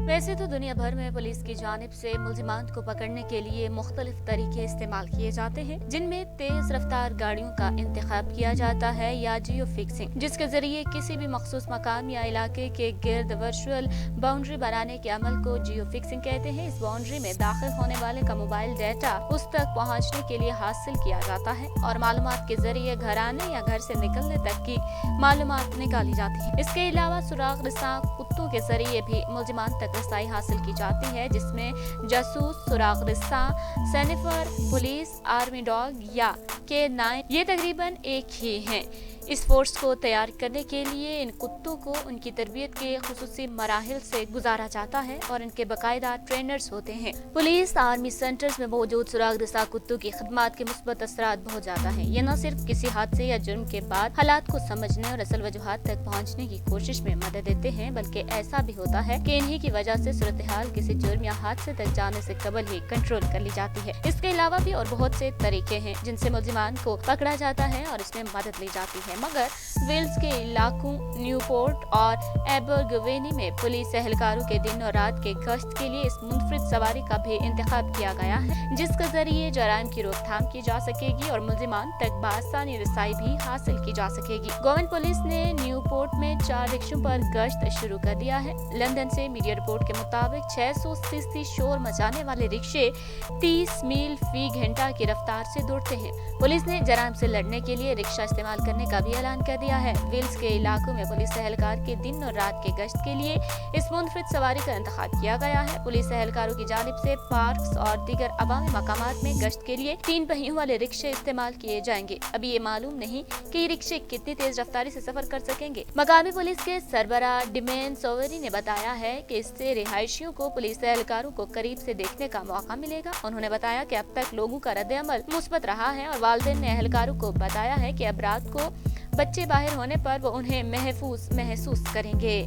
वैसे तो दुनिया भर में पुलिस की जानिब से मुलजिमान को पकड़ने के लिए मुख्तलिफ तरीके इस्तेमाल किए जाते हैं, जिनमें तेज रफ्तार गाड़ियों का इंतखाब किया जाता है या जियो फिक्सिंग, जिसके जरिए किसी भी मखसूस मकाम या इलाके के गिर्द वर्चुअल बाउंड्री बनाने के अमल को जियो फिक्सिंग कहते हैं। इस बाउंड्री में दाखिल होने वाले का मोबाइल डाटा उस तक पहुँचने के लिए हासिल किया जाता है और मालूमात के जरिए घर आने या घर से निकलने तक की मालूमात निकाली जाती है। इसके अलावा सुराग रिसां कुत्तों के जरिए भी मुलजिमान तक रसाई हासिल की जाती है, जिसमें जासूस, सुराग रिसां, सैनिफर, पुलिस, आर्मी डॉग या K9 ये तकरीबन एक ही हैं। इस फोर्स को तैयार करने के लिए इन कुत्तों को उनकी तरबियत के खुसूसी मराहिल से गुजारा जाता है और इनके बाकायदा ट्रेनर्स होते हैं। पुलिस आर्मी सेंटर्स में मौजूद सुराग रिसां कुत्तों की खिदमत के मुस्बत असरात बहुत ज्यादा हैं। ये न सिर्फ किसी हादसे या जुर्म के बाद हालात को समझने और असल वजूहात तक पहुँचने की कोशिश में मदद देते हैं, बल्कि ऐसा भी होता है कि इन्हीं की वजह से सूरत हाल किसी जुर्म या हादसे तक जाने से कबल ही कंट्रोल कर ली जाती है। इसके अलावा भी और बहुत से तरीके हैं जिनसे मुलजिमान को पकड़ा जाता है और इसमें मदद ली जाती है, मगर वेल्स के इलाकों न्यूपोर्ट और एबरगवेनी में पुलिस एहलकारों के दिन और रात के गश्त के लिए इस मुनफरिद सवारी का भी इंतखाब किया गया है, जिसके जरिए जराइम की रोकथाम की जा सकेगी और मुलजिमान तक बासानी रसाई भी हासिल की जा सकेगी। गवर्नमेंट पुलिस ने न्यूपोर्ट में 4 रिक्शों पर गश्त शुरू कर दिया है। लंदन से मीडिया रिपोर्ट के मुताबिक 600 शोर मचाने वाले रिक्शे 30 मील फी घंटा की रफ्तार से दौड़ते हैं। पुलिस ने जराइम से लड़ने के लिए रिक्शा इस्तेमाल करने का भी ऐलान कर दिया है। वेल्स के इलाकों में पुलिस एहलकार के दिन और रात के गश्त के लिए इस मुनफरिद सवारी का इंतखाब किया गया है। पुलिस एहलकारों की जानिब से पार्क्स और दीगर अवामी मकामात में गश्त के लिए 3 पहियों वाले रिक्शे इस्तेमाल किए जाएंगे। अभी ये मालूम नहीं कि ये रिक्शे कितनी तेज रफ्तारी से सफर कर सकेंगे। मकामी पुलिस के सरबरा डिमेन सोवेरी ने बताया है कि इससे रिहायशियों को पुलिस एहलकारों को करीब से देखने का मौका मिलेगा। उन्होंने बताया कि अब तक लोगों का रद्द अमल मुस्बत रहा है और वालिदैन ने एहलकारों को बताया है कि अब रात को बच्चे बाहर होने पर वो उन्हें महफूज महसूस करेंगे।